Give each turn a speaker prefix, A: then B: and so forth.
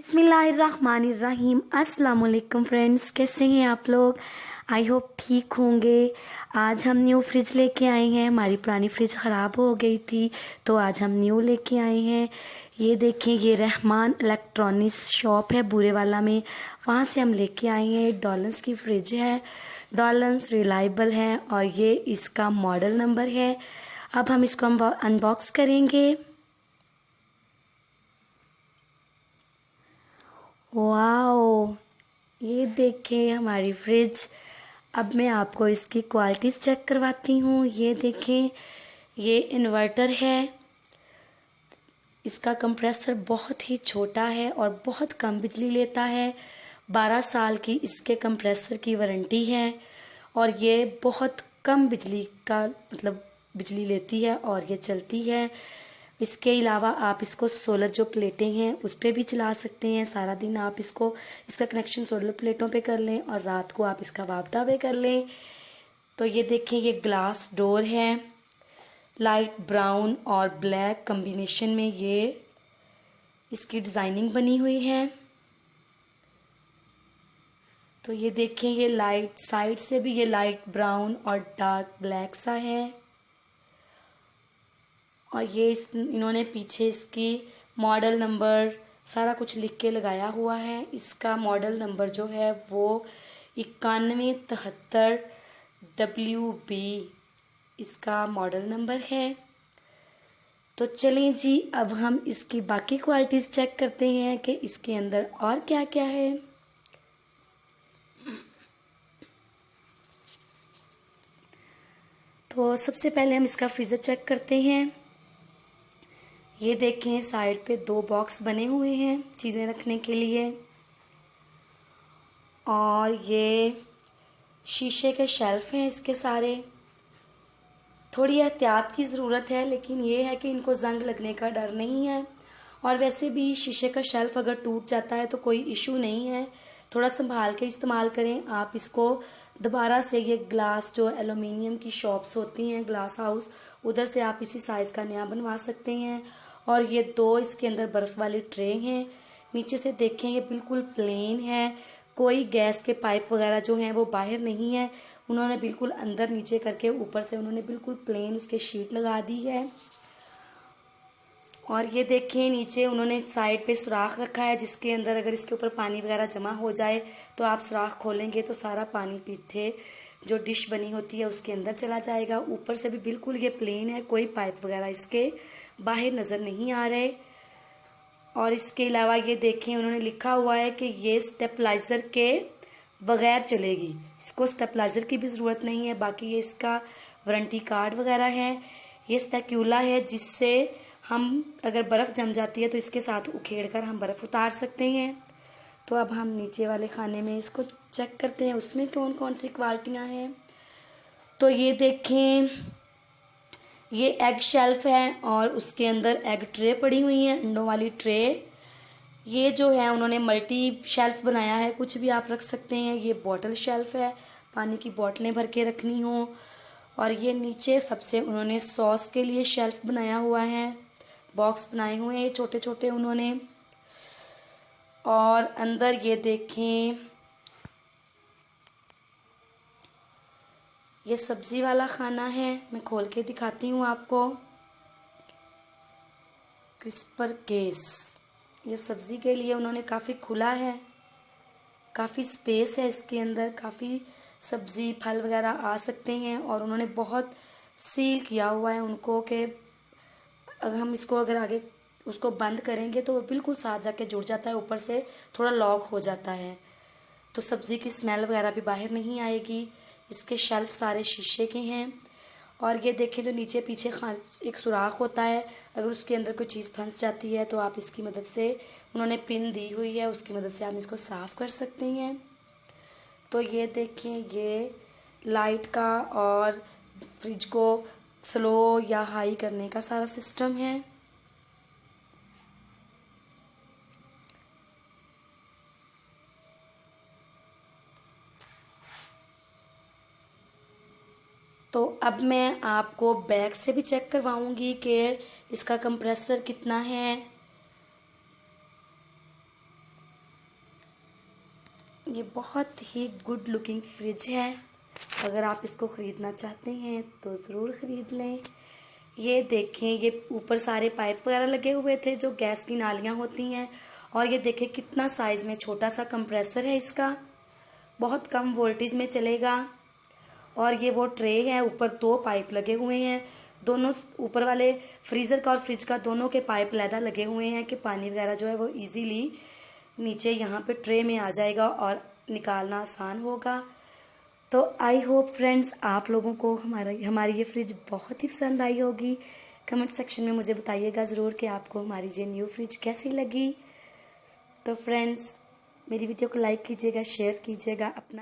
A: बिस्मिल्लाहिर्रहमानिर्रहीम। अस्सलाम वालेकुम फ्रेंड्स, कैसे हैं आप लोग? आई होप ठीक होंगे। आज हम न्यू फ्रिज लेके आए हैं। हमारी पुरानी फ्रिज ख़राब हो गई थी तो आज हम न्यू लेके आए हैं। ये देखें, ये रहमान इलेक्ट्रॉनिक्स शॉप है बुरेवाला में, वहाँ से हम लेके आए हैं। डॉलन्स की फ्रिज है, डॉलन्स रिलायबल है और ये इसका मॉडल नंबर है। अब हम इसको अनबॉक्स करेंगे। वाओ, ये देखें हमारी फ्रिज। अब मैं आपको इसकी क्वालिटीज़ चेक करवाती हूँ। ये देखें, ये इन्वर्टर है। इसका कंप्रेसर बहुत ही छोटा है और बहुत कम बिजली लेता है। 12 साल की इसके कंप्रेसर की वारंटी है और ये बहुत कम बिजली का बिजली लेती है और ये चलती है। इसके अलावा आप इसको सोलर जो प्लेटें हैं उस पर भी चला सकते हैं। सारा दिन आप इसका कनेक्शन सोलर प्लेटों पे कर लें और रात को आप इसका वापटा पे कर लें। तो ये देखें, ये ग्लास डोर है, लाइट ब्राउन और ब्लैक कॉम्बिनेशन में ये इसकी डिज़ाइनिंग बनी हुई है। तो ये देखें, ये लाइट साइड से भी ये लाइट ब्राउन और डार्क ब्लैक सा है और ये इन्होंने पीछे इसकी मॉडल नंबर सारा कुछ लिख के लगाया हुआ है। इसका मॉडल नंबर जो है वो 9173WB इसका मॉडल नंबर है। तो चलें जी, अब हम इसकी बाकी क्वालिटीज़ चेक करते हैं कि इसके अंदर और क्या क्या है। तो सबसे पहले हम इसका फ्रीज़र चेक करते हैं। ये देखें, साइड पे 2 बॉक्स बने हुए हैं चीज़ें रखने के लिए और ये शीशे के शेल्फ हैं इसके सारे। थोड़ी एहतियात की ज़रूरत है, लेकिन ये है कि इनको जंग लगने का डर नहीं है और वैसे भी शीशे का शेल्फ अगर टूट जाता है तो कोई इशू नहीं है। थोड़ा संभाल के इस्तेमाल करें। आप इसको दोबारा से ये ग्लास जो एलुमिनियम की शॉप्स होती हैं, ग्लास हाउस, उधर से आप इसी साइज़ का नया बनवा सकते हैं। और ये 2 इसके अंदर बर्फ़ वाली ट्रे हैं। नीचे से देखें, ये बिल्कुल प्लेन है, कोई गैस के पाइप वगैरह जो हैं वो बाहर नहीं है। उन्होंने बिल्कुल अंदर नीचे करके ऊपर से उन्होंने बिल्कुल प्लेन उसके शीट लगा दी है। और ये देखें, नीचे उन्होंने साइड पे सुराख रखा है जिसके अंदर अगर इसके ऊपर पानी वगैरह जमा हो जाए तो आप सुराख खोलेंगे तो सारा पानी पीछे जो डिश बनी होती है उसके अंदर चला जाएगा। ऊपर से भी बिल्कुल ये प्लेन है, कोई पाइप वगैरह इसके बाहर नज़र नहीं आ रहे। और इसके अलावा ये देखें, उन्होंने लिखा हुआ है कि ये स्टेपलाइज़र के बग़ैर चलेगी, इसको स्टेपलाइज़र की भी ज़रूरत नहीं है। बाकी ये इसका वारंटी कार्ड वगैरह है। ये स्पैक्यूला है जिससे हम अगर बर्फ़ जम जाती है तो इसके साथ उखेड़ कर हम बर्फ़ उतार सकते हैं। तो अब हम नीचे वाले खाने में इसको चेक करते हैं उसमें कौन कौन सी क्वालिटियाँ हैं। तो ये देखें, ये एग शेल्फ है और उसके अंदर एग ट्रे पड़ी हुई है, अंडों वाली ट्रे। ये जो है उन्होंने मल्टी शेल्फ बनाया है, कुछ भी आप रख सकते हैं। ये बॉटल शेल्फ है, पानी की बोतलें भर के रखनी हो। और ये नीचे सबसे उन्होंने सॉस के लिए शेल्फ बनाया हुआ है, बॉक्स बनाए हुए हैं छोटे छोटे उन्होंने। और अंदर ये देखें, ये सब्ज़ी वाला खाना है, मैं खोल के दिखाती हूँ आपको। क्रिस्पर केस, ये सब्ज़ी के लिए उन्होंने काफ़ी खुला है, काफ़ी स्पेस है इसके अंदर, काफ़ी सब्ज़ी फल वगैरह आ सकते हैं। और उन्होंने बहुत सील किया हुआ है उनको कि अगर हम इसको अगर आगे उसको बंद करेंगे तो वो बिल्कुल साथ जाके जुड़ जाता है, ऊपर से थोड़ा लॉक हो जाता है तो सब्ज़ी की स्मेल वगैरह भी बाहर नहीं आएगी। इसके शेल्फ सारे शीशे के हैं। और ये देखें, जो नीचे पीछे एक सुराख होता है, अगर उसके अंदर कोई चीज़ फंस जाती है तो आप इसकी मदद से, उन्होंने पिन दी हुई है, उसकी मदद से आप इसको साफ़ कर सकते हैं। तो ये देखें, ये लाइट का और फ्रिज को स्लो या हाई करने का सारा सिस्टम है। तो अब मैं आपको बैक से भी चेक करवाऊंगी कि इसका कंप्रेसर कितना है। ये बहुत ही गुड लुकिंग फ्रिज है। अगर आप इसको ख़रीदना चाहते हैं तो ज़रूर ख़रीद लें। ये देखें, ये ऊपर सारे पाइप वगैरह लगे हुए थे जो गैस की नालियाँ होती हैं। और ये देखें कितना साइज़ में छोटा सा कंप्रेसर है इसका, बहुत कम वोल्टेज में चलेगा। और ये वो ट्रे है, ऊपर 2 पाइप लगे हुए हैं। दोनों ऊपर वाले फ्रीज़र का और फ्रिज का दोनों के पाइप लैदा लगे हुए हैं कि पानी वगैरह जो है वो इजीली नीचे यहाँ पे ट्रे में आ जाएगा और निकालना आसान होगा। तो आई होप फ्रेंड्स आप लोगों को हमारी ये फ्रिज बहुत ही पसंद आई होगी। कमेंट सेक्शन में मुझे बताइएगा ज़रूर कि आपको हमारी ये न्यू फ्रिज कैसी लगी। तो फ्रेंड्स मेरी वीडियो को लाइक कीजिएगा, शेयर कीजिएगा, अपना